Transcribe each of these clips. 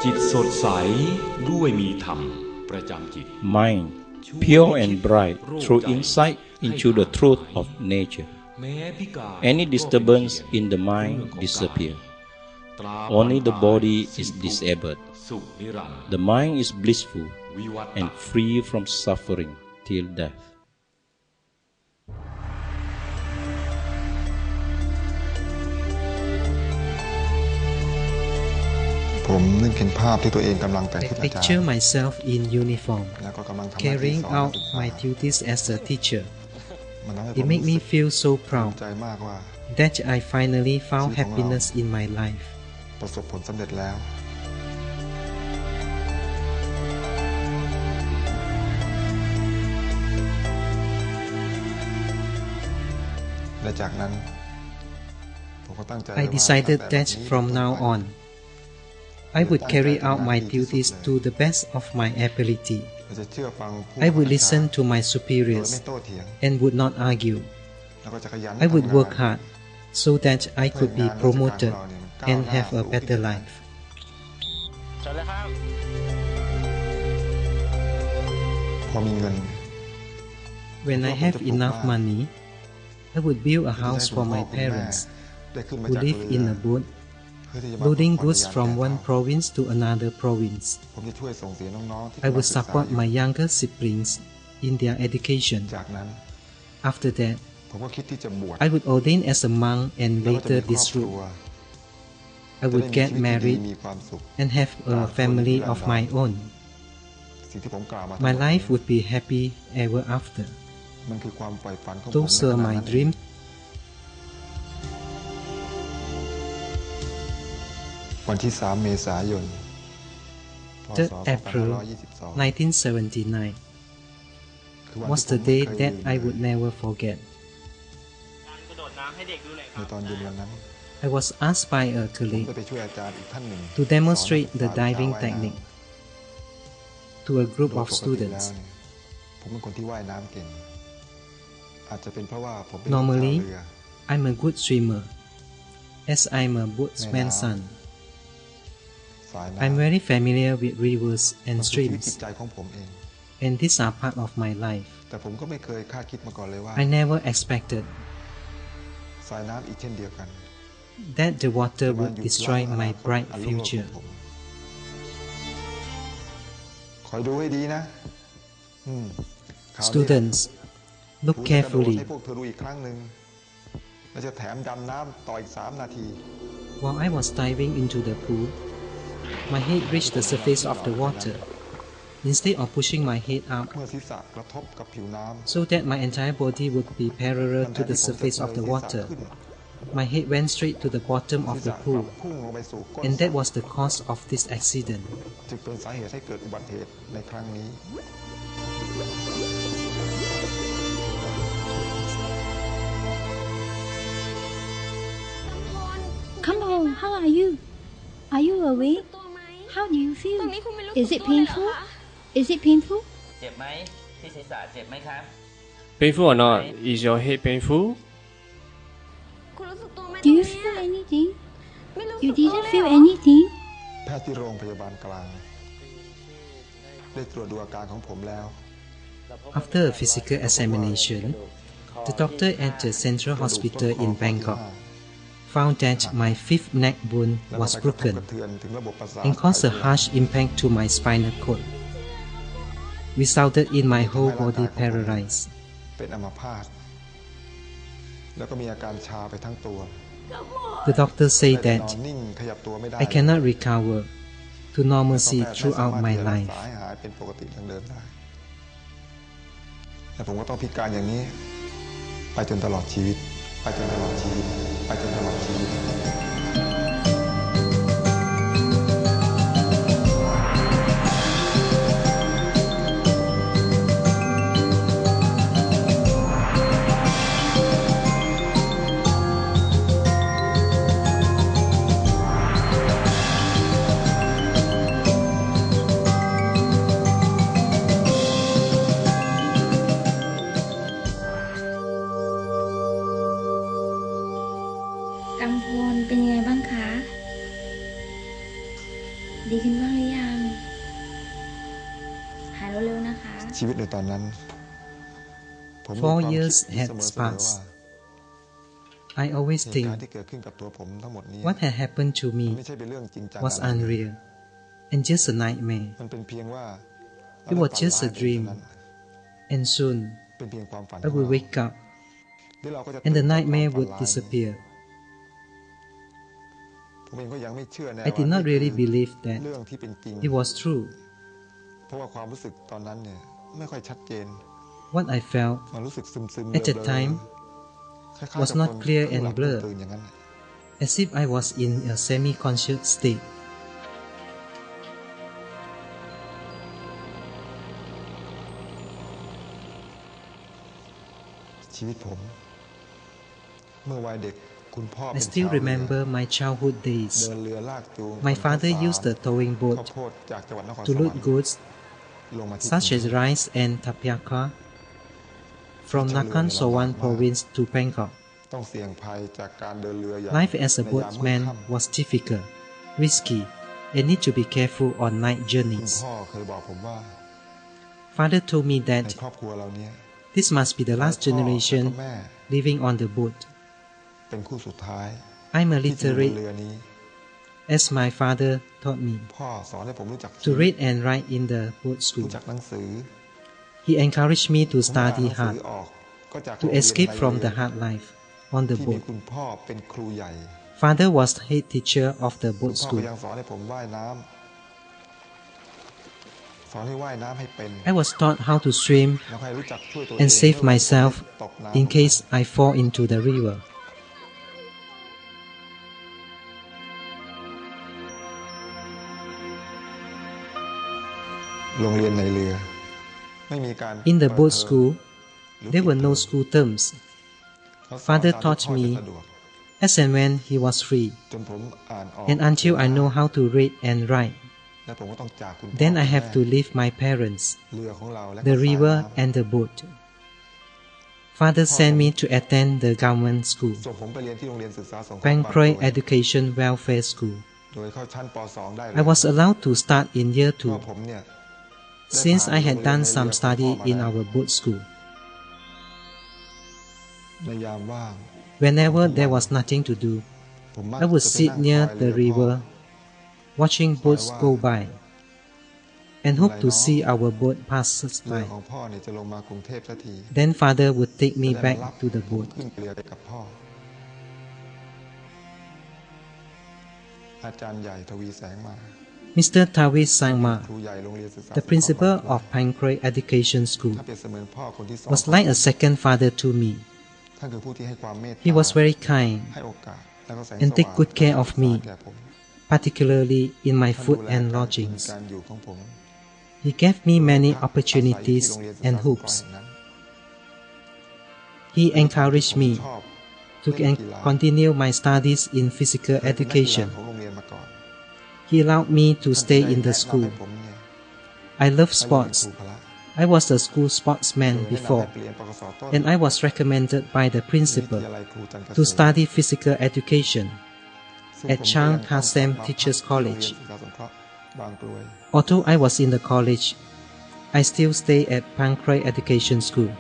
จิตสดใสด้วยมีธรรมประจำจิต Mind pure and bright through insight into the truth of nature. Any disturbance in the mind disappears. Only the body is disabled. The mind is blissful and free from suffering till death. ผมนึกเห็นภาพที่ตัวเองกำลังเป็นที่อาจารย์ Picture myself in uniform, carrying out my duties as a teacher. It made me feel so proud that I finally found happiness in my life. ประสบผลสำเร็จแล้วและจากนั้นผมก็ตั้งใจ I decided that from now on, I would carry out my duties to the best of my ability. I would listen to my superiors and would not argue. I would work hard so that I could be promoted and have a better life. When I have enough money, I would build a house for my parents who live in a boat, loading goods from one province to another province. I would support my younger siblings in their education. After that, I would ordain as a monk and later disrobe. I would get married and have a family of my own. My life would be happy ever after. Those are my dreams. วันที่ 3 เมษายน 3rd April 1979 was the day that I would never forget. ในตอนเย็นวันนั้น I was asked by a ผม colleague ได้ไปช่วยอาจารย์อีกท่านหนึ่ง to demonstrate the diving technique to a group of students. ผมเป็นคนที่ว่ายน้ำเก่งอาจจะเป็นเพราะว่าผมเป็น Normally, I'm a good swimmer, as I'm a boatsman's son. I'm very familiar with rivers and จิต streams, ใจของผมเอง and these are part of my life. แต่ผมก็ไม่เคยคาดคิดมาก่อนเลยว่า I never expected สายน้ำอีกเช่นเดียวกัน that the water would destroy my bright future. คอยดูให้ดีนะ Students, look ให้ carefully. พวกเธอดูอีกครั้งหนึ่งและจะแถมดำน้ำต่ออีก 3 นาที While I was diving into the pool, my head reached the surface of the water. Instead of pushing my head up เมื่อศีรษะกระทบกับผิวน้ำ so that my entire body would be parallel to the surface of the water, my head went straight to the bottom of the pool, พุ่งลงไปสู่ก้น and that was the cause of this accident. จึงเป็นสาเหตุให้เกิดอุบัติเหตุในครั้งนี้ Kampol, how are you? Are you awake? How do you feel? Is it painful? Is it painful? เจ็บไหมที่ศีรษะเจ็บไหมครับ Painful or not? Is your head painful? Do you feel anything? You didn't feel anything? แพทย์ที่โรงพยาบาลกลางได้ตรวจดูอาการของผมแล้ว After a physical examination, the doctor at the Central Hospital in Bangkok found that my fifth neck bone was broken and caused a harsh impact to my spinal cord, resulted in my whole body paralyzed. เป็นอัมพาตแล้วก็มีอาการชาไปทั้งตัว The doctor said แต่น that อนนิ่งขยับตัวไม่ได้ I cannot recover to normalcy ต้องแพทย์ throughout ไม่ my สามารถ life. รักษาให้หายเป็นปกติทางเดินได้แต่ผมก็ต้องพิการอย่างนี้ไปจนตลอดชีวิตไปจนตลอดชีวิตไปจนตลอดชีวิต กัมพลเป็นยังไงบ้างคะ ดีขึ้นบ้างหรื ชีวิตในตอนนั้น 4 years had passed. I always เหตุ think การณ์ที่เกิดขึ้นกับตัวผมทั้งหมดนี้ what had happened to มัน me ไม่ใช่เป็นเรื่องจริงจัง was อะไร unreal and just a nightmare. มันเป็นเพียงว่า It was just a dream, and soon เป็นเพียงความฝัน I would wake up ที่เราก็จะ and the ตื่นจาก nightmare ความฝัน would ร้าย disappear. ผมเองก็ยังไม่เชื่อแน่ I did not really believe เรื่ that องที่เป็นจริง it was true. เพราะว่าความรู้สึกตอนนั้นเนี่ยไม่ค่อยชัดเจน What I felt มันรู้สึกซึมๆ at that time คล้ายๆ was กับ not คน clear เพิ่ง and หลับ blurred. ตื่นอย่างนั้น as if I was in a semi-conscious state. ชีวิตผมเมื่อวัยเด็กคุณพ่อ I เป็น still ชาวเรือ remember my childhood เดิ days. นเรือลากจูง My คน father ข้าวสาร used the towing ข้าว boat โพดจากจังหวัดนคร to สวร load รค์ goods ลงมาที่ such as rice and tapioca from Nakhon Sawan province to Bangkok. ต้องเสี่ยงภัยจากการเดินเรืออย่าง Life as a ในยามมืด boatman ค่ำ was difficult, risky, and need to be careful on night คุณ journeys. พ่อเคยบอกผมว่า Father told me ใน that ครอบครัวเราเนี่ย this must be the last พ่อและ generation แม่ living on the boat. เป็นคู่สุดท้าย I'm a ที่จะอยู่บน literate เรือนี้ as my father taught me พ่อสอนให้ผมรู้จัก to read and write in the boat รู้ school. จักหนังสือ He encouraged me to ผมอ่านห study นังสือ hard, ออกก็จาก to escape from the hard life on the ที่มี boat. คุณพ่อเป็นครูใหญ่ Father was head teacher of the คุณ boat พ่อก็ school. ยังสอนให้ผมว่ายน้ำสอนให้ว่ายน้ำให้เป็น I was taught how to swim แล้วให้รู้จักช่วยตัวเอง and save ไม่ว่า myself จะตกน้ำ in case I fall into the river. โรงเรียนในเรือไม่มีการ In the เปิด boat เทอม school, หรือ there were no ปิดเทอม school terms. เขาสอน Father ตามที่ taught พ่อ me จะสะดวก as and when he was free, จนผมอ่านออก and until I know how to read and write. และผมก็ต้องจากคุณพ่อ Then I คุณ have แม่ to leave my parents, เรือของเราและ the ก็สาย river น้ำ and the boat. Father sent me to attend the government school, ส่งผมไปเรียนที่โรงเรียนศึกษาสงเคราะห์ Bang บางกร Kroi วย Education Welfare School. โดยเข้าชั้นป .2 ได้เลย I was allowed to start in year เพราะ 2, ผมเนี่ย since I had done some study in our boat school. ในยามว่าง Whenever there was nothing to do, ผมมัก I would จะไป sit นั่ง near คอย the เรือพ่อ river, watching boats go by, and hope to see our boat pass us เรือ by. ของพ่อเนี่ยจะลงมากรุงเทพสักที Then Father would take me จะได้มา back รับ to the ผม boat. ขึ้นเรือไปกับพ่อ อาจารย์ใหญ่ทวีแสงมา Mr. Tawi Sangma, ครูใหญ่โรงเรียนศึกษา the principal of Bang Kroi Education School, ถ้าเปรียบเสมือนพ่อคนที่สอง was like a second father to me. ท่านคือผู้ที่ให้ความเมตตา He was very kind, ให้โอกาสแล้วก็แสง and ส take ว่าง good care of me, แก่ผม particularly in my ท่าน food ดูแล and การกิน lodgings. การอยู่ของผม He gave me many พักอาศัยที่ opportunities โรงเรียนศึก and ษาสงเคราะห์ hopes. แห่งนั้น He encouraged ผม me ชอบ to continue my studies in physical เคยเป็นนักกีฬา education. ของโรงเรียนมาก่อน He allowed me to ท่าน stay ได้ in the แนะนำ school. ให้ผมเนี่ย I love ให้เรียนเป็น sports. ครูพละ I was a school sportsman โดยแนะนำให้ before, ไปเรียนปกสต้น and I was recommended by the วิท principal ยาลัยครูจันทร์เกษ to ม study physical education ซึ่ง at ผม Chang ก็ยังต้อง Kasem มาพัก Teachers ที่โรงเรียน College. ศึกษาสงเคราะห์บางกรวย Although I was in the college, I still stay at Bang Kroi Education School.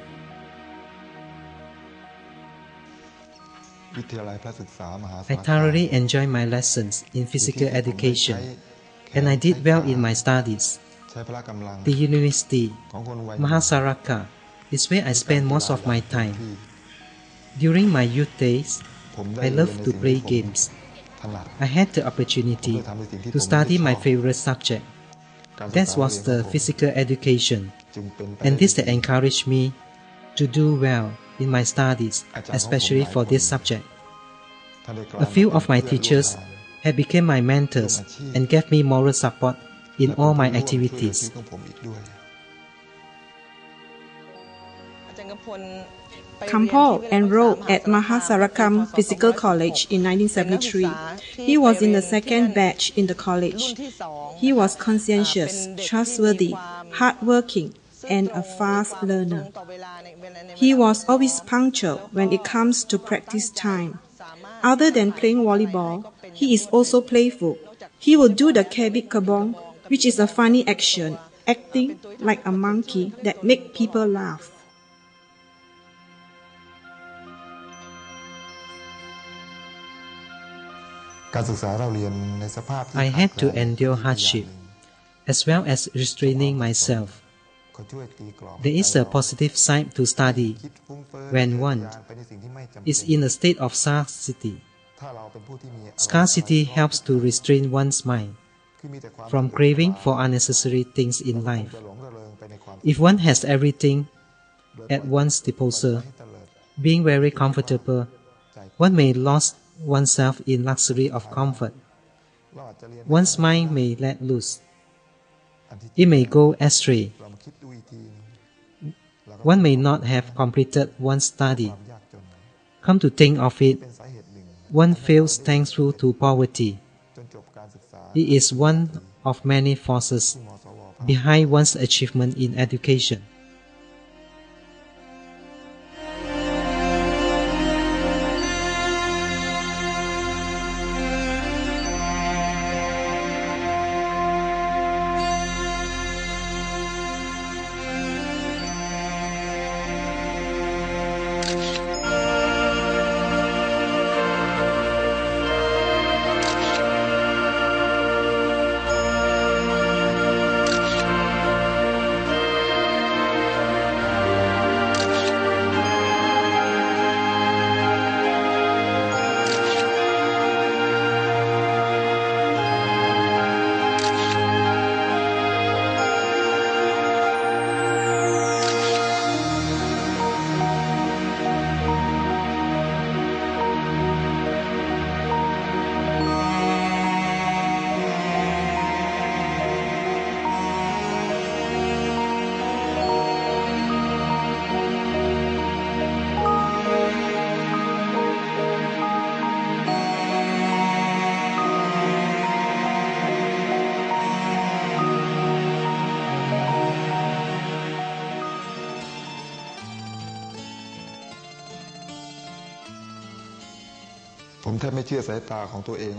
วิทยาลัยพระศึกษามหาสาร I คาม thoroughly enjoyed my lessons in อยู่ที่ physical ที่ผมได้ใช้ education, แข and I น did ใช้ well ขา in my studies. ใช้พละกำลัง The university, ของคนวัย Mahasaraka, is where I spend most of my ที่ time. During my youth days, ผมได้ I เรียน love ใน to สิ่ง play ที่ผม games. ถนัด I had the opportunity ผมได้ทำในสิ่งที่ to ผม study ชอบ my favorite subject. การศึก That ษา was เรียน the ของผม physical education, จึงเป็นไป and ได้ this ดี that encouraged me to do well in my studies, especially for this subject. ท่านได้กล่าว A few of my เพื่อนร่วม teachers งาน have become my mentors and gave me moral support in และ all เป็น my ผู้ร่วมช่วยเหลือชีวิต activities. ของผมอีกด้วย Kampol enrolled at Mahasarakam Physical College in 1973. He was in the second batch in the college. He was conscientious, trustworthy, hardworking, and a fast learner. He was always punctual when it comes to practice time. Other than playing volleyball, he is also playful. He will do the kebik kabong, which is a funny action, acting like a monkey that make people laugh. I had to endure hardship, as well as restraining myself. There is a positive side to study when one is in a state of scarcity. Scarcity helps to restrain one's mind from craving for unnecessary things in life. If one has everything at one's disposal, being very comfortable, one may lose oneself in luxury of comfort. One's mind may let loose. It may go astray. One may not have completed one's study. Come to think of it, one feels thankful to poverty. It is one of many forces behind one's achievement in education.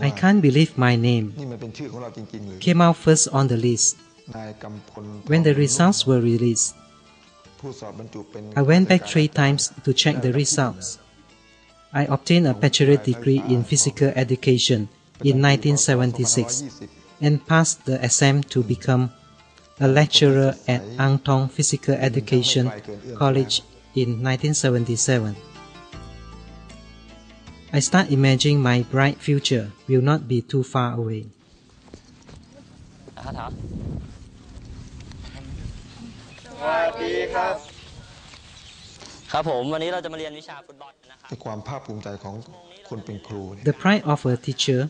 I can't believe my name came out first on the list. When the results were released, I went back 3 times to check the results. I obtained a bachelor's degree in physical education in 1976 and passed the exam to become a lecturer at Ang Thong Physical Education College in 1977. I start imagining my bright future will not be too far away. สวัสดีครับครับผมวันนี้เราจะมาเรียนวิชาฟุตบอลนะครับ The pride of a teacher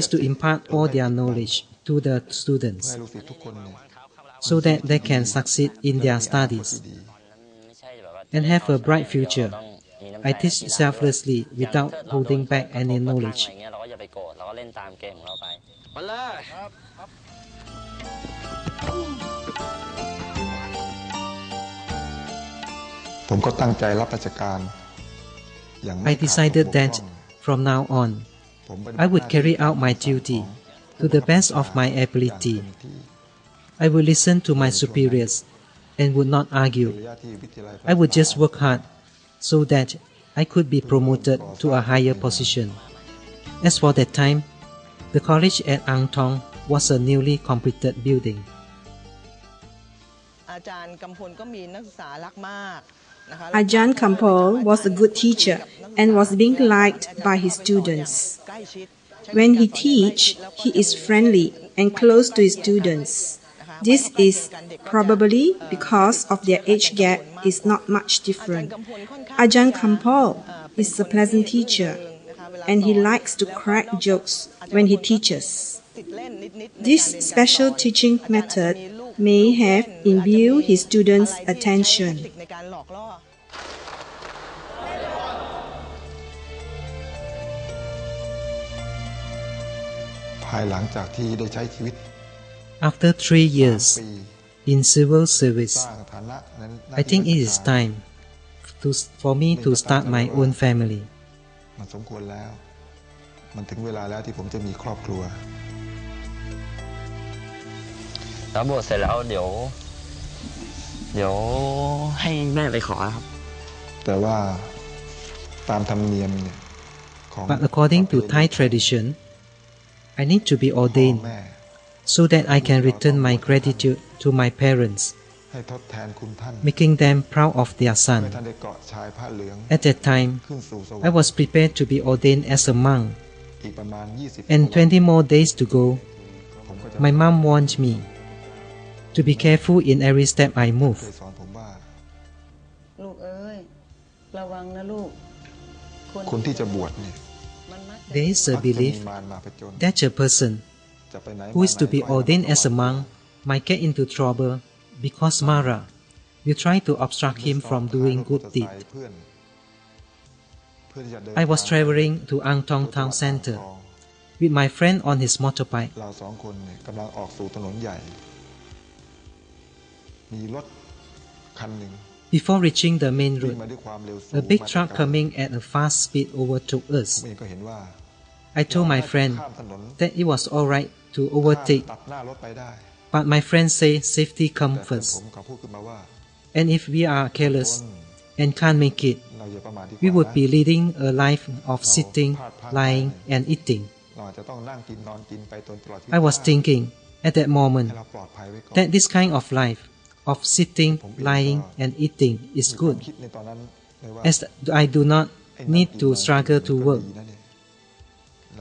is to impart all their knowledge to the students so that they can succeed in their studies and have a bright future. I teach selflessly without holding back any knowledge. เราก็อย่าไปโกรธเราก็เล่นตามเกมของเราไปมาเลย I decided that from now on, I would carry out my duty to the best of my ability. I would listen to my superiors and would not argue. I would just work hard so that I could be promoted to a higher position. As for that time, the college at Ang Thong was a newly completed building. อาจารย์กำพลก็มีนักศึกษารักมาก Ajahn Kampol was a good teacher and was being liked by his students. When he teach, he is friendly and close to his students. This is probably because of their age gap is not much different. Ajahn Kampol is a pleasant teacher and he likes to crack jokes when he teaches. This special teaching method may have imbued his students' attention. ภายหลังจากที่ได้ใช้ชีวิต After 3 years in civil service, I think it is time for me to start my own family. มันสมควรแล้วมันถึงเวลาแล้วที่ผมจะมีครอบครัว แล้วบวชเสร็จแล้วเดี๋ยวให้แม่ไปขอครับ แต่ว่าตามธรรมเนียมเนี่ย But according to Thai tradition, I need to be ordained so that I can return my gratitude to my parents, ให้ทดแทนคุณท่าน making them proud of their เมื่ son. อท่านได้เกาะชายผ้าเหลือง At that time, ขึ้นสู่สวรร I ค์ was prepared to be ordained as a monk, อีกประมาณ20 and 20 more days to go. ผมก็จะ My mom warned me to be careful in every step I เค move. ยสอนผมว่า ลูกเอ้ยระวังนะลูก คนที่จะบวชเนี่ย มันมักจะ There is a มักจะมี belief มารมาผจญ that a person จะไปไหน who is to be ordained as a monk might get into trouble because Mara will try to obstruct him from doing good deeds. I was traveling to Ang Thong Town Center with my friend on his motorbike. เราสองคนเนี่ยกำลังออกสู่ถนนใหญ่ มีรถคันหนึ่ง Before reaching the main วิ่ง road, มาด้วยความเร็วสูง a big มาจาก truck ไกล coming at a fast speed overtook ผม us. เองก็เห็นว่า I told my friend ข้ามถนน that it was alright to ข้าม overtake, ตัดหน้ารถไปได้ but my friend said safety แต่ comes เพื่อน first. ผมเขาพูดขึ้นมาว่า And if we are careless and can't make it, เราอย่าประมาทดีก we ว่า would นะ be leading a life of sitting, lying, and eating. เราอาจจะต้องนั่งกินนอนกินไปจนตลอดชีวิต I was thinking at that moment ให้เราปลอดภัยไว้ก่อน that this kind of life, of sitting, lying, and eating, is มีความ good, คิดในตอนนั้นเลยว่า as I do not ไอ้นั่ง need กิน to นอนกิน struggle to ก็ work. ดีนะเนี่ย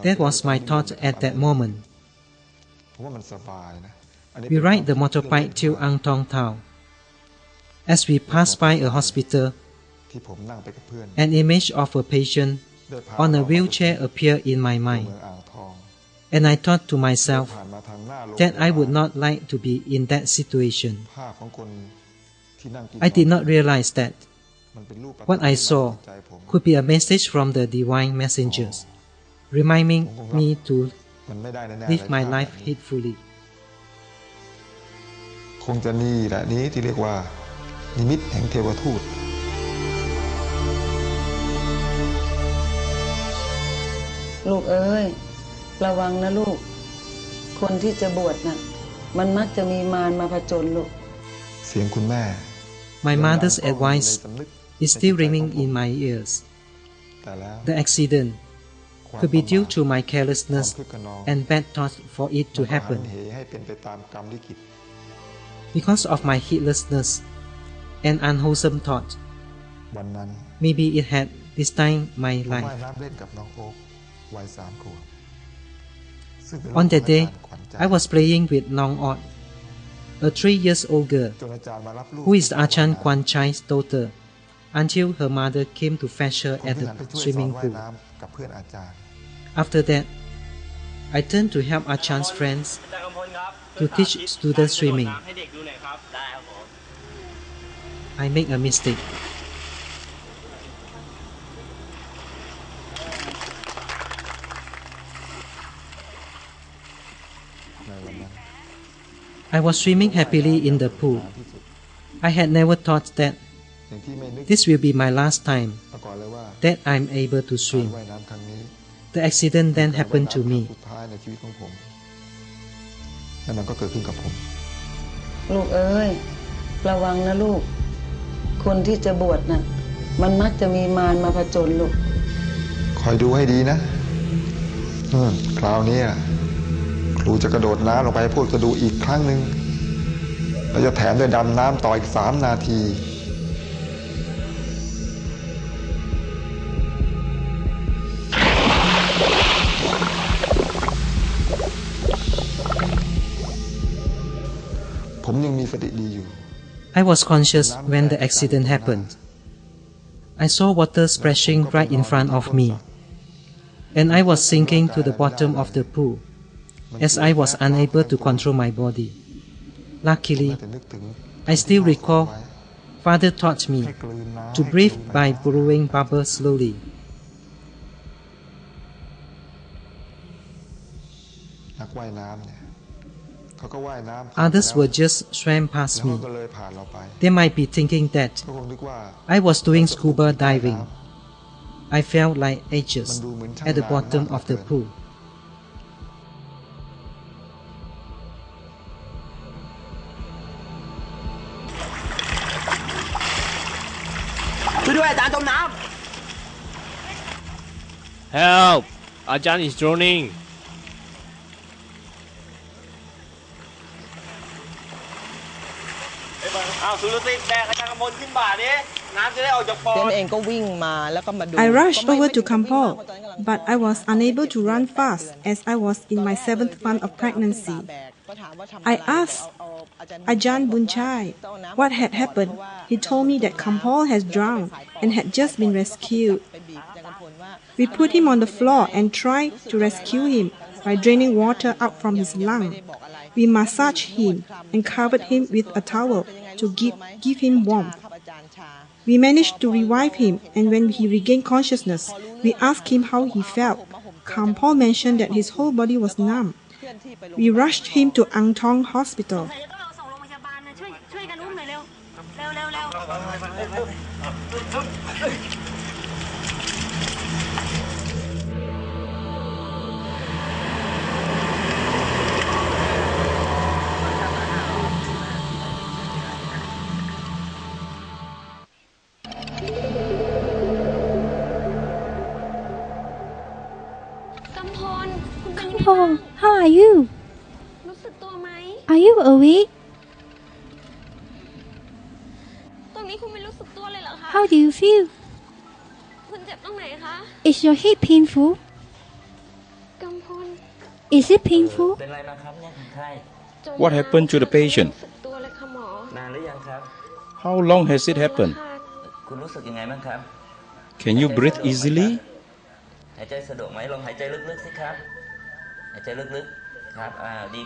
That was my thought at that moment. ผมว่ามันสบายนะอันนี้ We เป็น ride the ความคิด motorbike เล็ก till ๆ Ang Thong Town. As we passed by a hospital, ที่ผมนั่งไปกับเพื่อน an image of a patient ได้พา on a เรา wheelchair appeared in my เมื mind, องอ่างทอง and I thought to myself ผ่านมาทางหน้าโรง that I พยาบาล would not like to be in that situation. ภาพของคนที่นั่งกิน I did not realize that มันเป็นรูป what I saw ใจผม could be a message from the divine messengers, reminding me to มันไม่ได้แน่ๆ live เลย my ภาพ life แบบนี้ heedfully. คงจะนี่แหละนี้ที่เรียกว่านิมิตแห่งเทวทูต ลูกเอ้ยระวังนะลูก คนที่จะบวชน่ะมันมักจะมีมารมาผจญลูก เสียงคุณแม่ My mother's ยังดังก้อง advice ในสำนึก is still ringing in my ears. แต่แล้ว The accident ความ could be ประมา due ท to my ความ carelessness คึกขนอง and bad thoughts for it to มันก็หัน happen. เหให้เป็นไปตามกรรมลิขิต Because of my heedlessness and unwholesome thought, วันนั้น maybe it had destined my ผมว่าย life. น้ำเล่นกับน้องโอ๊ควัย3 ขวบซึ่งเป็นลูก On ของ that อา day, จารย์ขวัญใจ I was playing with Nong Ot, a 3-year-old girl จนอาจารย์มารับลูก who is Achan Kwan Chai's daughter, until her mother came to fetch her ผม at ก็ the หันไปช่วยสอน swimming ว่าย pool. น้ำกับเพื่อนอาจารย์ After that, I turned to help Achan's friends อาจารย์กำพลครับ to teach students swimming. ให้เด็กดูหน่อยครับได้ครับผม I make a mistake. I was swimming happily in the pool. I had never thought that อย่างที่ไม่นึก this will be my last time มาก่อนเลยว่า that I'm able to การ swim. ว่ายน้ำครั้งนี้ The accident then การว่าย happened น้ำ to ครั้ง me. สุดท้ายในชีวิตของผมและมันก็เกิดขึ้นกับผม ลูกเอ้ยระวังนะลูก คนที่จะบวชน่ะมันมักจะมีมารมาผจญลูก คอยดูให้ดีนะคราวนี้ครูจะกระโดดน้ำลงไปให้พวกจะดูอีกครั้งหนึ่งแล้วจะแถมด้วยดำน้ำต่ออีก3 นาที ผมยังมีสติดีอยู่ I was conscious when the accident happened. I saw water splashing right in front of me, and I was sinking to the bottom of the pool as I was unable to control my body. Luckily, แต่นึกถึง I still recall Father taught me ให้กลืนน้ำ to breathe by blowing bubbles slowly. นักว่ายน้ำเนี่ยเขาก็ว่ายน้ำ Others were just swam past แล้ว me. เขาก็เลยผ่านเราไป They might be thinking that เขาคงนึกว่า I was doing scuba diving. I felt like มัน ages ดูเหมือนช่าง at the นาน bottom มาก of the เหลือเกิน pool. Help! Ajahn is drowning. เอาสุรสิทธิ์แบกอาจารย์กำมลขึ้นบ่าดิน้ำจะได้ออกจากปอด เองก็วิ่งมาแล้วก็มาดู I rushed over to Kampol, but I was unable to run fast as I was in my 7th month of pregnancy. I asked Ajahn Bunchai what had happened. He told me that Kampol has drowned and had just been rescued. We put him on the floor and tried to rescue him by draining water out from his lung. We massaged him and covered him with a towel to give him warmth. We managed to revive him, and when he regained consciousness, we asked him how he felt. Kampol mentioned that his whole body was numb. We rushed him to Ang Thong Hospital. Kampol, how are you? Are you awake? How do you feel? Is your head painful? Is it painful? What happened to the patient? How long has it happened? Can you breathe easily?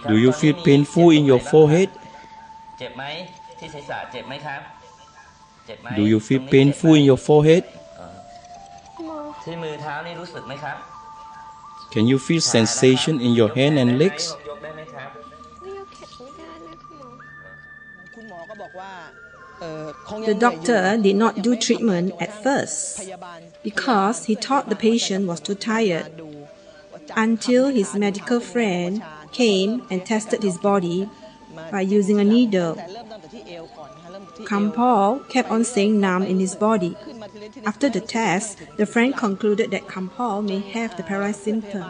Do you feel painful in your forehead? Do you feel painful in your forehead? Can you feel sensation in your hand and legs? The doctor did not do treatment at first because he thought the patient was too tired. Until his medical friend came and tested his body by using a needle. Kampol kept on saying numb in his body. After the test, the friend concluded that Kampol may have the paralyzed symptom.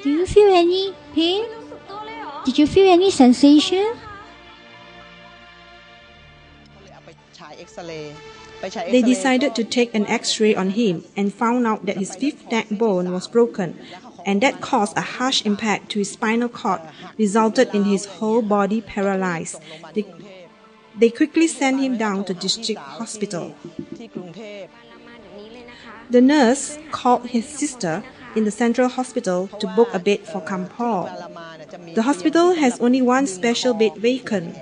Do you feel any pain? Did you feel any sensation? They decided to take an X-ray on him and found out that his fifth neck bone was broken, and that caused a harsh impact to his spinal cord, resulted in his whole body paralyzed. They quickly sent him down to district hospital. The nurse called his sister in the central hospital to book a bed for Kampol. The hospital has only one special bed vacant.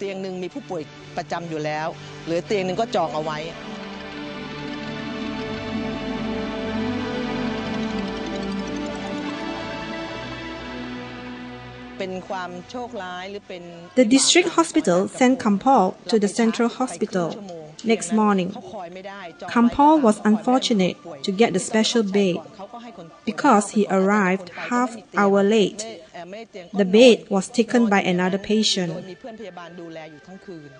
เตียงหนึ่งมีผู้ป่วยประจำอยู่แล้วหรือเตียงหนึ่งก็จองเอาไว้เป็นความโชคร้ายหรือเป็น The district hospital sent Kampol to the central hospital next morning. Kampol was unfortunate to get the special bed because he arrived half hour late. The bed was taken by another patient. มีเพื่อนพยาบาลดูแลอยู่ทั้งคืน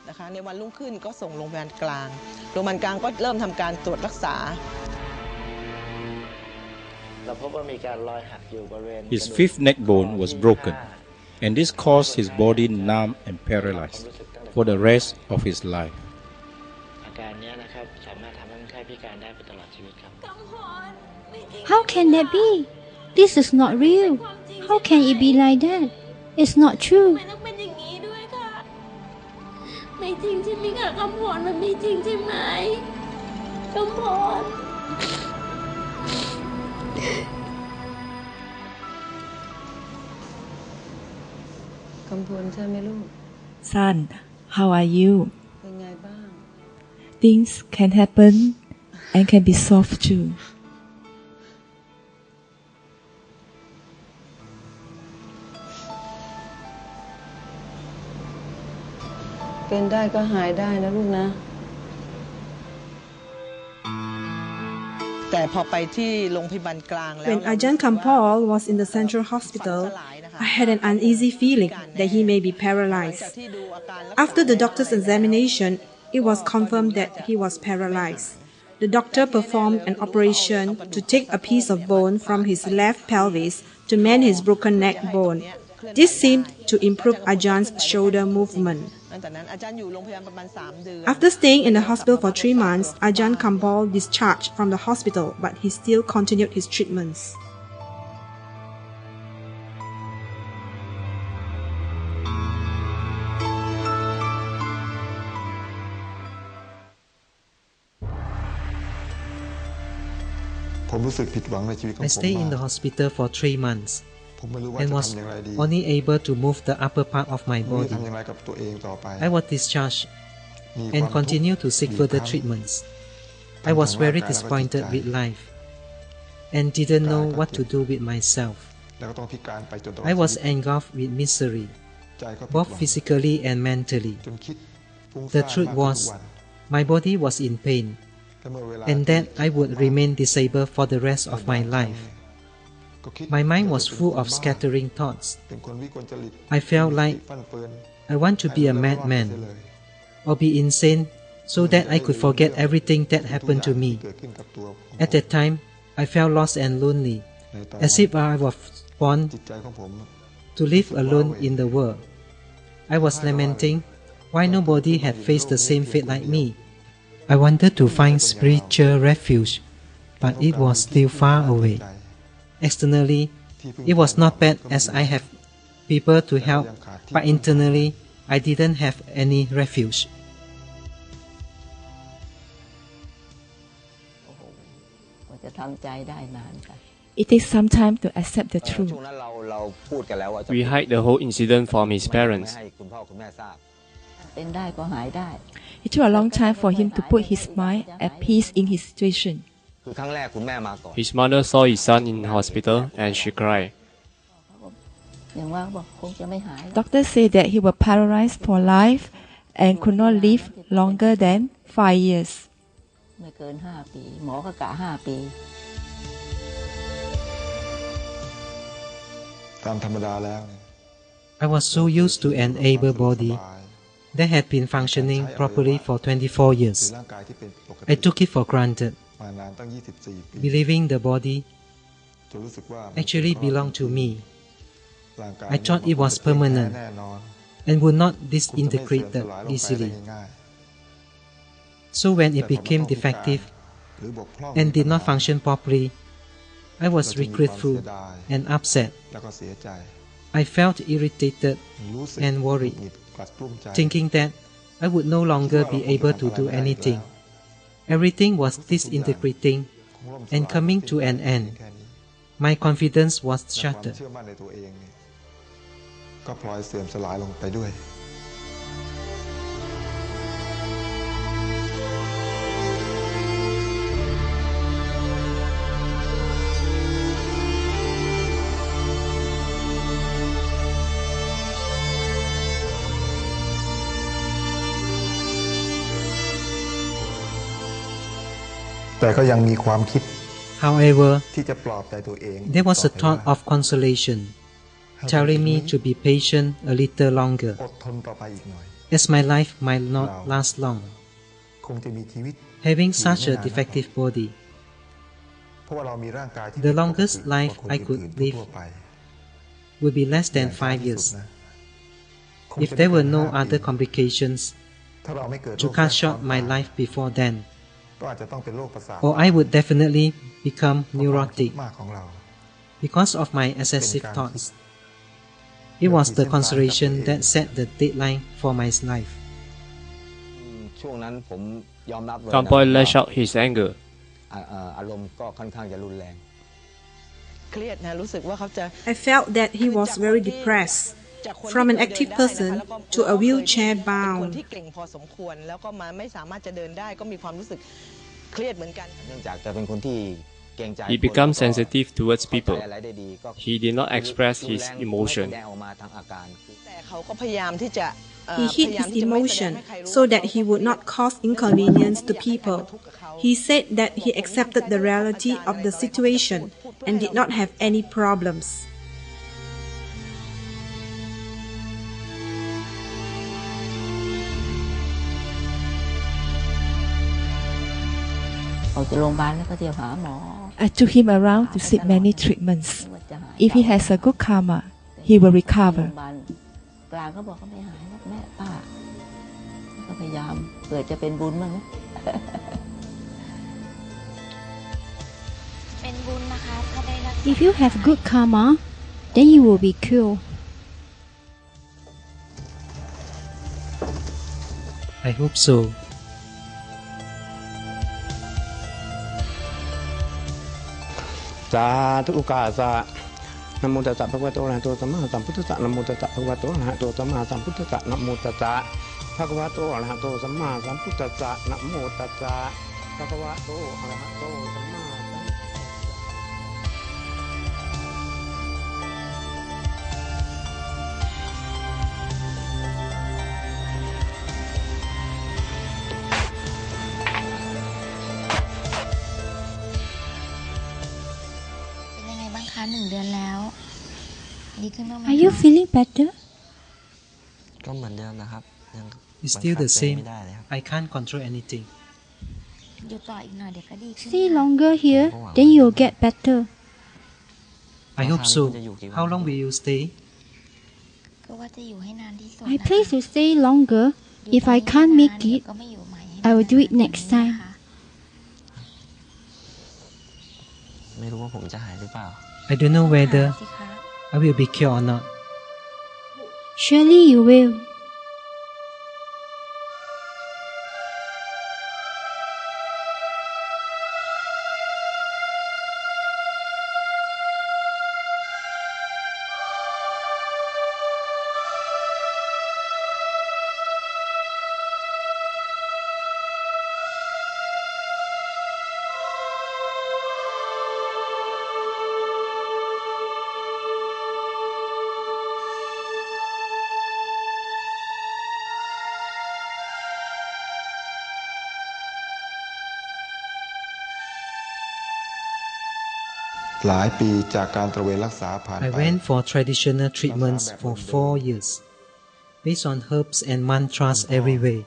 นะคะในวันรุ่งขึ้นก็ส่งโรงพยาบาลกลางโรงพยาบาลกลางก็เริ่มทำการตรวจรักษา His fifth neck bone was broken, and this caused his body numb and paralyzed for the rest of his life. How can that be? This is not real. How can it be like that? It's not true. ไม่จริงใช่ไหมคะคำพรมันไม่จริงใช่ไหมคำพร คำพรใช่ไหมลูก Son, how are you? เป็นไงบ้าง Things can happen and can be solved too. เป็นได้ก็หายได้นะลูกนะแต่พอไปที่โรงพยาบาลกลางแล้ว When Ajahn Kampol was in the central hospital, I had an uneasy feeling that he may be paralyzed. After the doctor's examination, it was confirmed that he was paralyzed. The doctor performed an operation to take a piece of bone from his left pelvis to mend his broken neck bone. This seemed to improve Ajahn shoulder movement. After staying in the hospital for 3 months, Ajahn Kampol discharged from the hospital, but he still continued his treatments. I stayed in the hospital for 3 months and was only able to move the upper part of my body. I was discharged and continued to seek further treatments. I was very disappointed with life and didn't know what to do with myself. I was engulfed with misery, both physically and mentally. The truth was, my body was in pain, and that I would remain disabled for the rest of my life. My mind was full of scattering thoughts. I felt like I want to be a madman or be insane so that I could forget everything that happened to me. At that time, I felt lost and lonely, as if I was born to live alone in the world. I was lamenting why nobody had faced the same fate like me. I wanted to find spiritual refuge, but it was still far away. Externally, it was not bad as I have people to help, but internally, I didn't have any refuge. It takes some time to accept the truth. We hide the whole incident from his parents. It took a long time for him to put his mind at peace in his situation. His mother saw his son in hospital and she cried. Doctors say that he was paralyzed for life and could not live longer than 5 years. I was so used to an able body that had been functioning properly for 24 years. I took it for granted, believing the body actually belonged to me. I thought it was permanent and would not disintegrate easily. So when it became defective and did not function properly, I was regretful and upset. I felt irritated and worried, thinking that I would no longer be able to do anything. Everything was disintegrating and coming to an end. My confidence was shattered. However, there was a thought of consolation, telling me to be patient a little longer, as my life might not last long, having such a defective body. The longest life I could live would be less than 5 years. If there were no other complications to cut short my life before then, or I would definitely become neurotic because of my excessive thoughts. It was the consideration that set the deadline for my life. Kampol lashed out his anger. I felt that he was very depressed, from an active person to a wheelchair bound. He became sensitive towards people. He did not express his emotion. He hid his emotion so that he would not cause inconvenience to people. He said that he accepted the reality of the situation and did not have any problems. I took him around to seek many treatments. If he has a good karma, he will recover. กลางก็บอกเขาไม่หายหรอกแม่ป้าก็พยายามเผื่อจะเป็นบุญมั้งนะ เป็นบุญนะคะถ้าได้รักษา If you have good karma, then you will be cured. I hope so. สาธุกาสะนะโมตัสสะภะคะวะโตอะระหะโตสัมมาสัมพุทธัสสะนะโมตัสสะภะคะวะโตอะระหะโตสัมมาสัมพุทธัสสะนะโมตัสสะภะคะวะโตอะระหะโตสัมมาสัมพุทธัสสะนะโมตัสสะภะคะวะโตอะระหะโตสัมมาสัมพุทธัสสะ1 เดือนแล้วดีขึ้นบ้างไหม Are you feeling better? ก็เหมือนเดิมนะครับ It's still the same. I can't control anything. อยู่ต่ออีกหน่อยเดี๋ยวก็ดีขึ้น Stay longer here, then you'll get better. I hope so. How long will you stay? ก็ว่าจะอยู่ให้นานที่สุด I plan to stay longer. If I can't make it, I will do it next time. ไม่รู้ว่าผมจะหายหรือเปล่า I don't know whether I will be cured or not. Surely you will. หลายปีจากการตระเวนรักษาผ่านไป I went for traditional treatments for 4 years, based on herbs and mantras every way,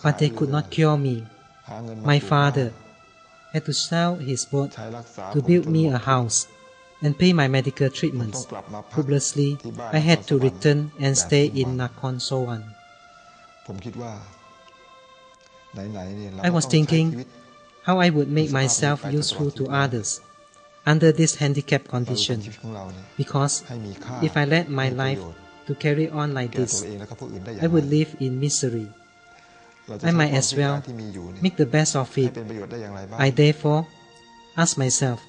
but they could not cure me. My father had to sell his boat to build me a house and pay my medical treatments. Hopelessly, I had to return and stay in Nakhon Sawan. I was thinking how I would make myself useful to others under this handicap condition, because if I let my life to carry on like this, I would live in misery. I might as well make the best of it. I therefore asked myself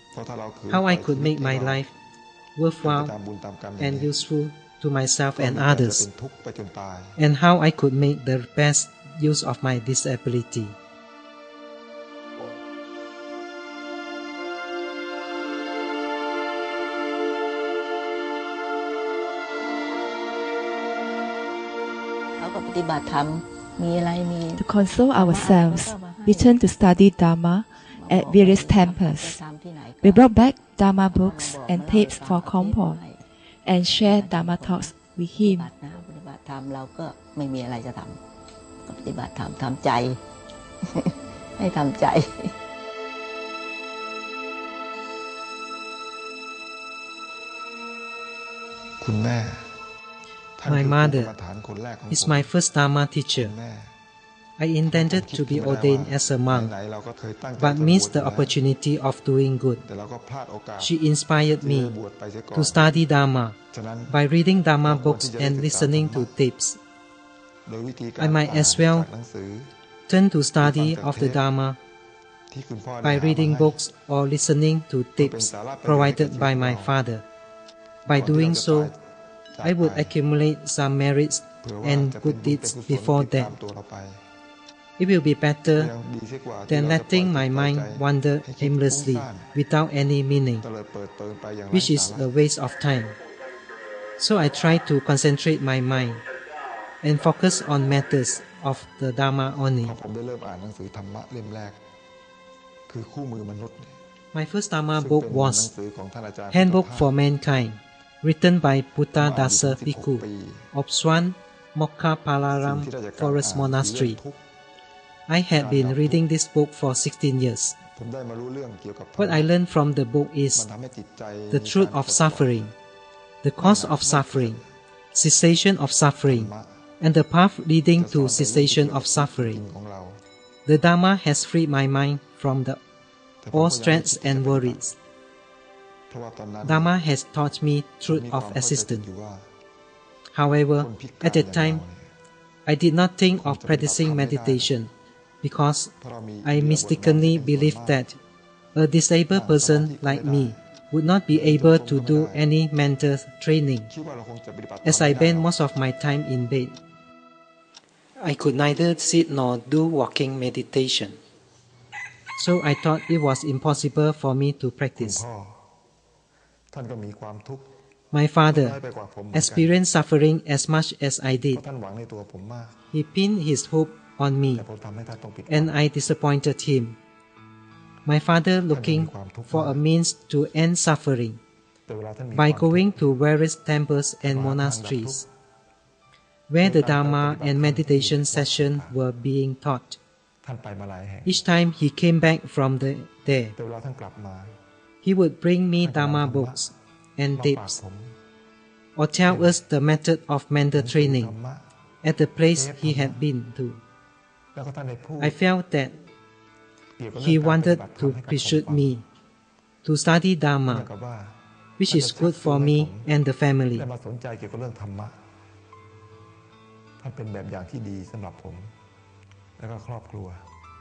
how I could make my life worthwhile and useful to myself and others, and how I could make the best use of my disability. To console ourselves, we turned to study Dhamma at various temples. We brought back Dhamma books and tapes for Kampol and shared Dhamma talks with him. เราก็ไม่มีอะไรจะทำปฏิบัติธรรมทำใจ ให้ทำใจ คุณแม่ My mother is my first Dhamma teacher. I intended to be ordained as a monk, but missed the opportunity of doing good. She inspired me to study Dhamma by reading Dhamma books and listening to tapes. I might as well turn to study of the Dhamma by reading books or listening to tapes provided by my father. By doing so, I would accumulate some merits and good deeds before death. It will be better than letting my mind wander aimlessly without any meaning, which is a waste of time. So I try to concentrate my mind and focus on matters of the Dhamma only. My first Dhamma book was Handbook for Mankind, written by Buddha Dasa Bhikkhu of Swan Mokha Palaram Forest Monastery. I had been reading this book for 16 years. What I learned from the book is the truth of suffering, the cause of suffering, cessation of suffering, and the path leading to cessation of suffering. The Dhamma has freed my mind from all stress and worries. Dhamma has taught me truth of existence. However, at that time, I did not think of practicing meditation because I mistakenly believed that a disabled person like me would not be able to do any mental training, as I spent most of my time in bed. I could neither sit nor do walking meditation, so I thought it was impossible for me to practice. My father experienced suffering as much as I did. He pinned his hope on me, and I disappointed him. My father looking for a means to end suffering by going to various temples and monasteries where the Dhamma and meditation sessions were being taught. Each time he came back from there, he would bring me Dhamma books and tapes, or tell us the method of mental training at the place he had been to. I felt that he wanted to persuade me to study Dhamma, which is good for me and the family.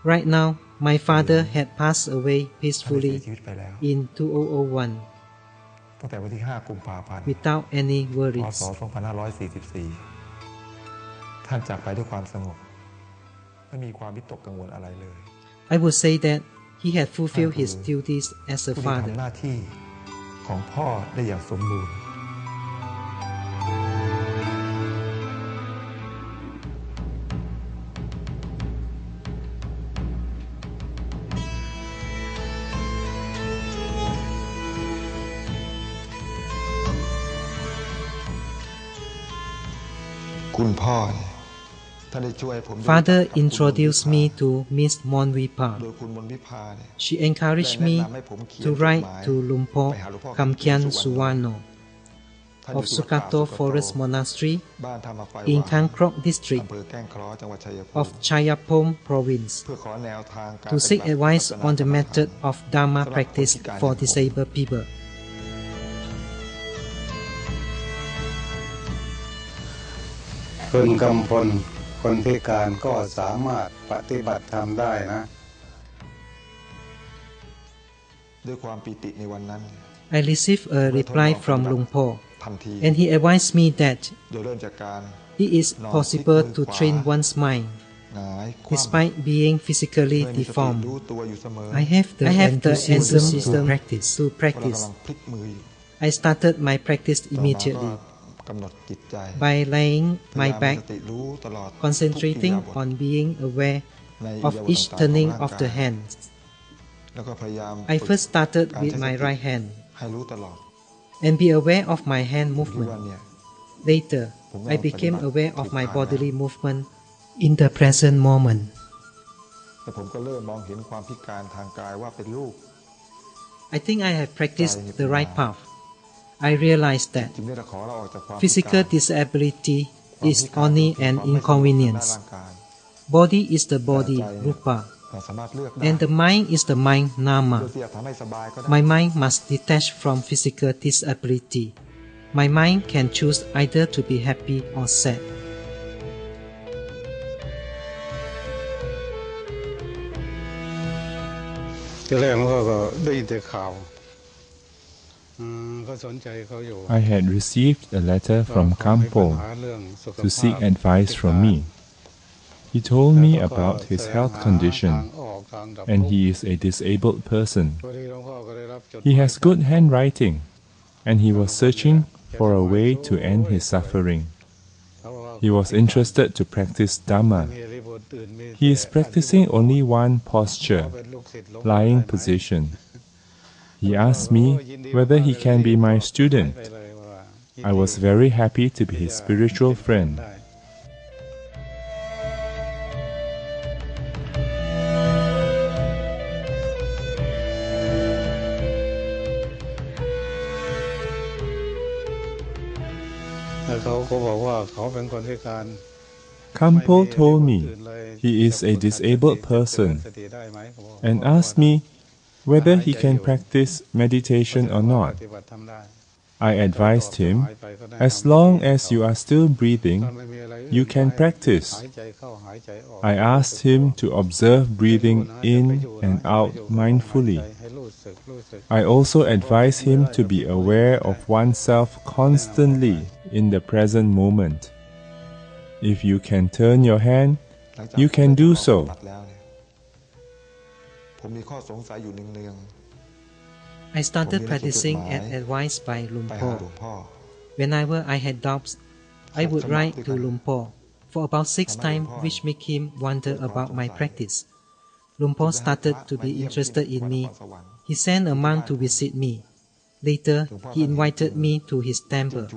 Right now, my father had passed away peacefully in 2001 without any worries. I would say that he had fulfilled his duties as a father. Father introduced me to Miss Monvipa. She encouraged me to write to Luangphor Teean Suwano of Sukato Forest Monastery in Kangkrok district of Chayapom province to seek advice on the method of Dhamma practice for disabled people. Khun Kampol คนพิการก็สามารถปฏิบัติธรรมได้นะ I received a reply from Luangphor, and he advised me that it is possible to train one's mind despite being physically deformed. I have the enthusiasm to practice. I started my practice immediately by laying my back, concentrating on being aware of each turning of the hands. I first started with my right hand and be aware of my hand movement. Later, I became aware of my bodily movement in the present moment. I think I have practiced the right path. I realized that physical disability is only an inconvenience. Body is the body, rupa, and the mind is the mind, nama. My mind must detach from physical disability. My mind can choose either to be happy or sad. I had received a letter from Kampol to seek advice from me. He told me about his health condition, and he is a disabled person. He has good handwriting, and he was searching for a way to end his suffering. He was interested to practice Dhamma. He is practicing only one posture, lying position. He asked me whether he can be my student. I was very happy to be his spiritual friend. Kampol told me he is a disabled person and asked me whether he can practice meditation or not. I advised him, as long as you are still breathing, you can practice. I asked him to observe breathing in and out mindfully. I also advised him to be aware of oneself constantly in the present moment. If you can turn your hand, you can do so. I started practicing as advised by Luangphor. Whenever I had doubts, I would write to Luangphor for about 6 times, which made him wonder about my practice. Luangphor started to be interested in me. He sent a monk to visit me. Later, he invited me to his temple.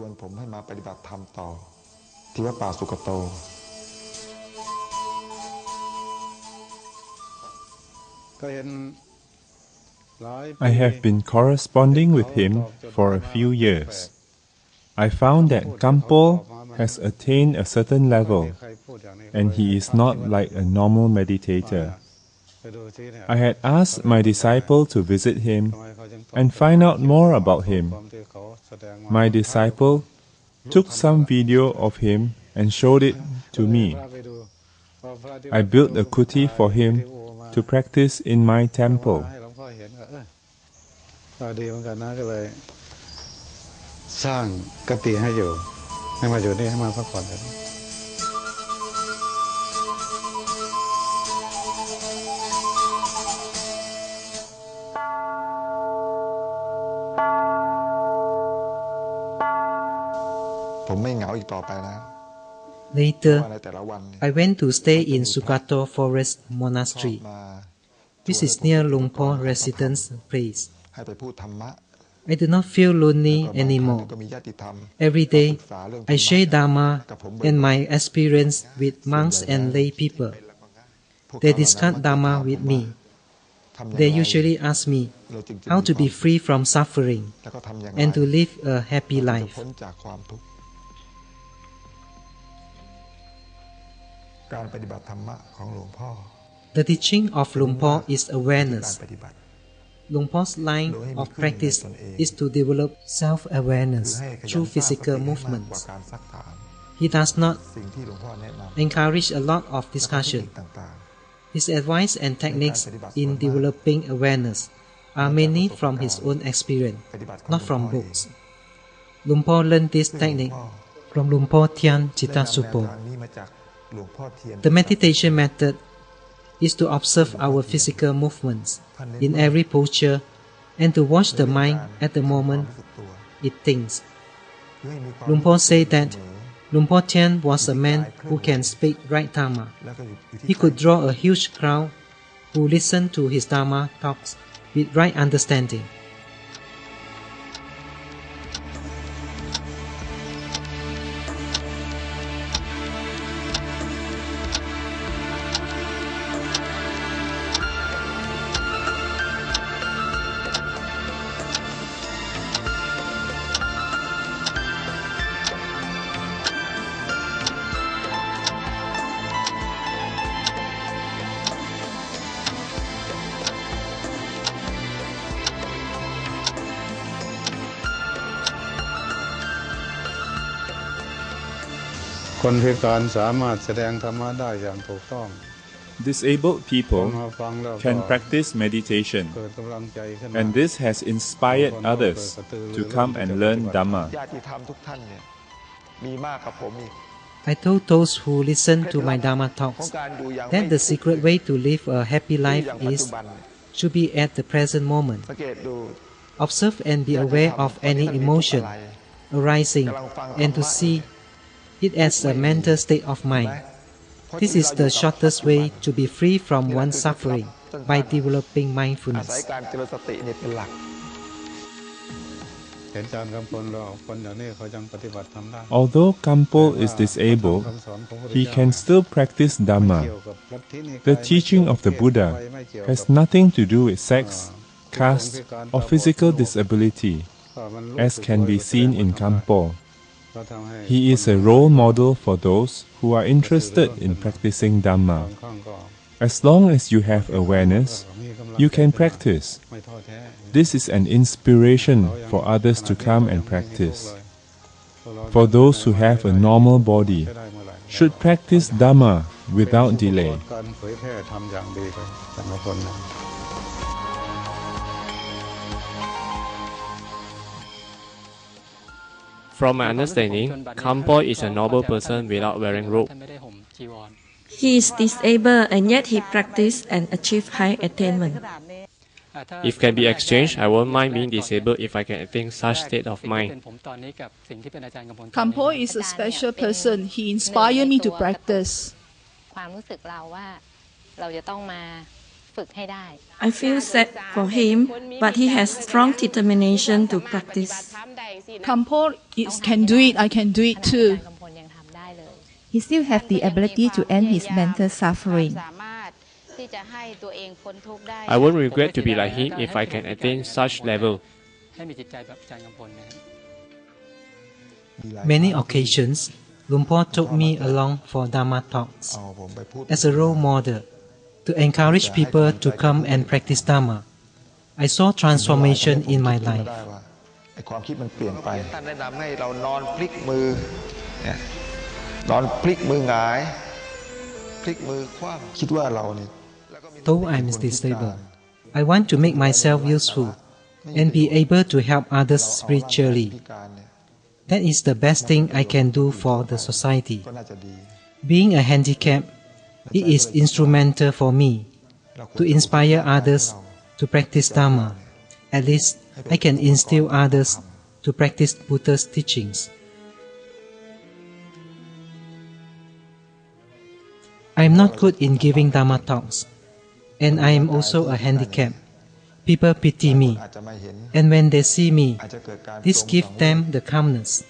I have been corresponding with him for a few years. I found that Kampol has attained a certain level, and he is not like a normal meditator. I had asked my disciple to visit him and find out more about him. My disciple took some video of him and showed it to me. I built a kuti for him to practice in my temple. Later, I went to stay in Sukato Forest Monastery. This is near Luangphor residence place. I do not feel lonely anymore. Every day, I share Dhamma and my experience with monks and lay people. They discuss Dhamma with me. They usually ask me how to be free from suffering and to live a happy life. The teaching of Luangphor is awareness. Luangphor's line of practice is to develop self-awareness through physical movements. He does not encourage a lot of discussion. His advice and techniques in developing awareness are mainly from his own experience, not from books. Luangphor learned this technique from Luangphor Teean Chittasupo. The meditation method is to observe our physical movements in every posture and to watch the mind at the moment it thinks. Luangphor said that Luangphor Teean was a man who can speak right Dhamma. He could draw a huge crowd who listened to his Dhamma talks with right understanding. Disabled people can practice meditation, and this has inspired others to come and learn Dhamma. I told those who listen to my Dhamma talks that the secret way to live a happy life is to be at the present moment. Observe and be aware of any emotion arising and to see it as a mental state of mind. This is the shortest way to be free from one's suffering by developing mindfulness. Although Kampol is disabled, he can still practice Dhamma. The teaching of the Buddha has nothing to do with sex, caste, or physical disability, as can be seen in Kampol. He is a role model for those who are interested in practicing Dhamma. As long as you have awareness, you can practice. This is an inspiration for others to come and practice. For those who have a normal body, should practice Dhamma without delay. From my understanding, Kampol is a noble person without wearing robe. He is disabled and yet he practiced and achieved high attainment. If can be exchanged, I won't mind being disabled if I can attain such state of mind. Kampol is a special person. He inspired me to practice. I feel sad for him, but he has strong determination to practice. Kampol can do it, I can do it too. He still has the ability to end his mental suffering. I won't regret to be like him if I can attain such level. Many occasions, Luangphor took me along for Dhamma talks as a role model to encourage people to come and practice Dhamma. I saw transformation in my life. ความคิดมันเปลี่ยนไปท่านแนะนำให้เรานอนพลิกมือนอนพลิกมือหงายพลิกมือคว่ำคิดว่าเราเนี่ย Though I am disabled, I want to make myself useful and be able to help others spiritually. That is the best thing I can do for the society. Being a handicap, it is instrumental for me to inspire others to practice Dhamma. At least I can instill others to practice Buddha's teachings. I am not good in giving Dhamma talks, and I am also a handicap. People pity me, and when they see me, this gives them the calmness.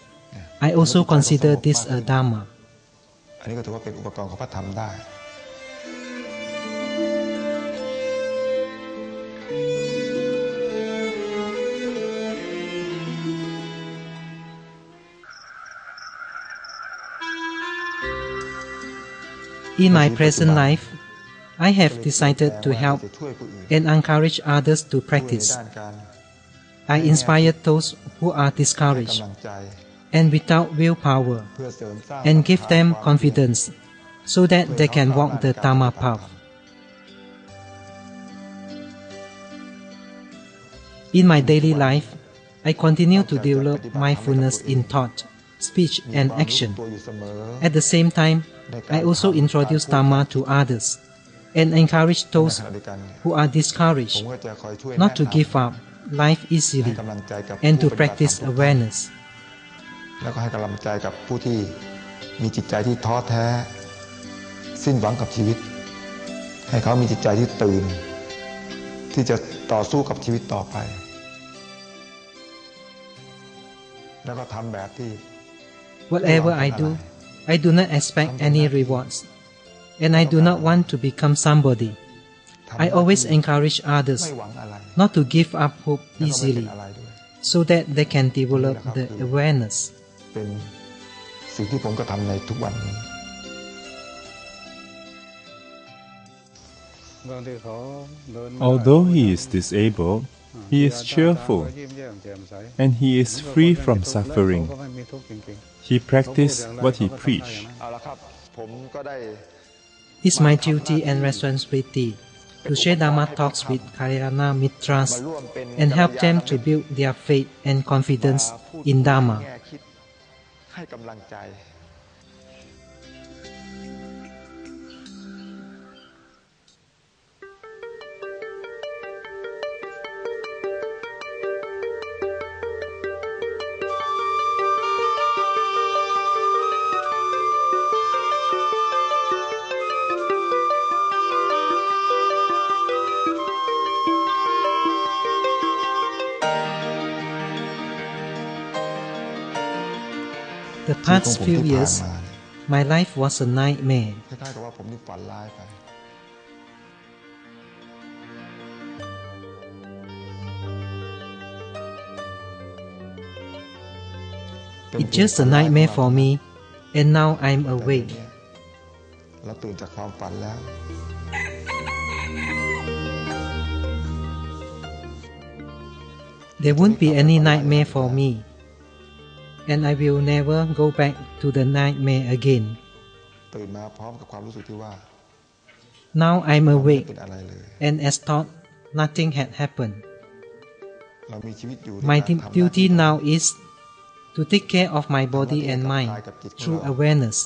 I also consider this a Dhamma. อันนี้ก็ถือว่าเป็นอุปกรณ์ของพระธรรมได้ In my present life, I have decided to help and encourage others to practice. I inspire those who are discouraged and without willpower, and give them confidence so that they can walk the Dhamma path. In my daily life, I continue to develop mindfulness in thought, speech, and action. At the same time, I also introduce Dhamma to others and encourage those who are discouraged not to give up life easily and to practice awareness. แล้วก็ให้กำลังใจกับผู้ที่มีจิตใจที่ท้อแท้สิ้นหวังกับชีวิตให้เขามีจิตใจที่ตื่นที่จะต่อสู้กับชีวิตต่อไปแล้วก็ทำแบบที่ Whatever I do, I do not expect any rewards, and I do not want to become somebody. I always encourage others not to give up hope easily, so that they can develop the awareness. เป็นสิ่งที่ผมก็ทำในทุกวันนี้ Although he is disabled, he is cheerful, and he is free from suffering. He practiced what he preached. It's my duty and responsibility to share Dhamma talks with Kalyana Mitras and help them to build their faith and confidence in Dhamma. ให้กำลังใจ The past few years, my life was a nightmare. คล้ายๆกับว่าผมนี่ฝันร้ายไป I It's just a nightmare for me, and now I'm awake. เราตื่นจากความฝันแล้ว There won't be any nightmare for me, and I will never go back to the nightmare again. ตื่นมาพร้อมกับความรู้สึกที่ว่า Now I'm awake, and as thought, nothing had happened. เรามีชีวิตอยู่ My duty now is to take care of my body and mind through awareness.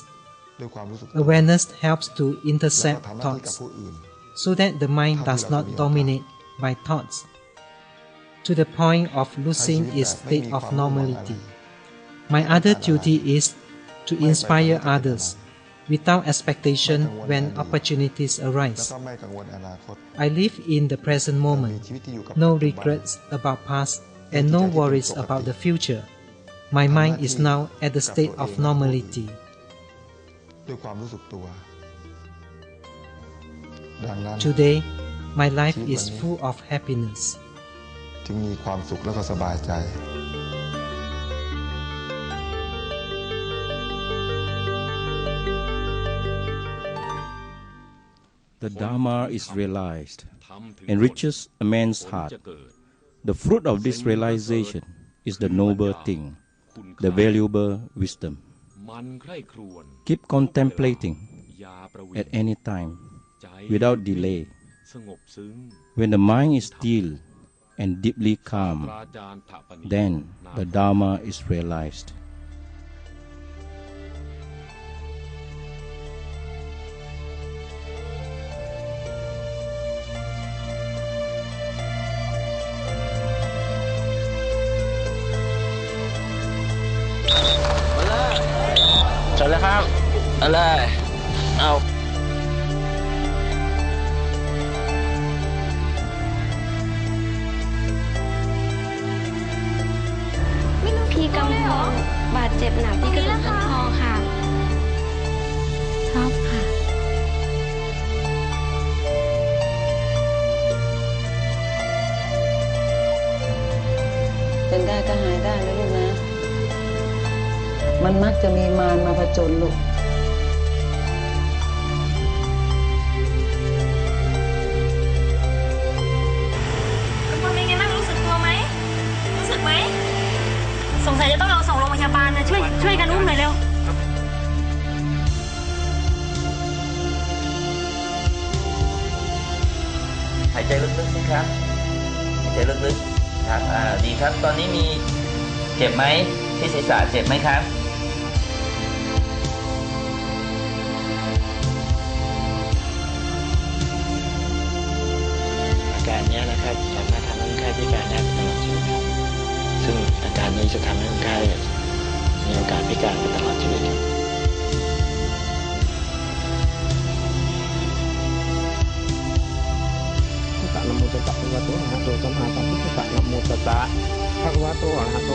Awareness helps to intercept thoughts, so that the mind does not dominate by thoughts, to the point of losing its state of normality. My other duty is to inspire others without expectation when opportunities arise. I live in the present moment, no regrets about past and no worries about the future. My mind is now at the state of normality. Today, my life is full of happiness. จึงมีความสุขและก็สบายใจ The Dharma is realized, enriches a man's heart. The fruit of this realization is the noble thing, the valuable wisdom. Keep contemplating at any time, without delay. When the mind is still and deeply calm, then the Dharma is realized. Trở lại không? Ở lại. Nào. พี่กำพลบาดเจ็บหนักที่กระดูกต้นคอค่ะชอบค่ะเป็นได้ก็หายได้นะลูกนะ มันมักจะมีมารมาผจญลูกกำพลเป็นไงบ้างรู้สึกตัวไหมรู้สึกไหมสงสัยจะต้องเอาส่งโรงพยาบาลนะช่วยกันอุ้มหน่อยเร็วหายใจลึกๆสิครับหายใจลึกๆครับดีครับตอนนี้มีเจ็บไหมที่ศีรษะเจ็บไหมครับอาการนี้นะครับสามารถทำให้คนไข้พิการได้ตลอดชีวิตครับซึ่งอาการนี้จะทำให้คนไข้มีโอกาสพิการไปตลอดชีวิตครับนะโมตัสสะภะคะวะโตอะระหะโตสัมมาสัมพุทธัสสะนะโมตัสสะภะคะวะโตอะระหะโต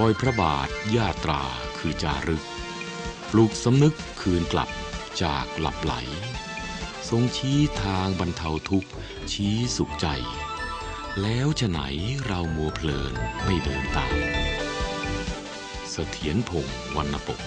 อยพระบาทญาตราคือจารึกปลุกสำนึกคืนกลับจากหลับไหลทรงชี้ทางบรรเทาทุกข์ชี้สุขใจแล้วฉะไหนเรามัวเพลินไม่เดินตามเสถียรพงษ์วรรณปก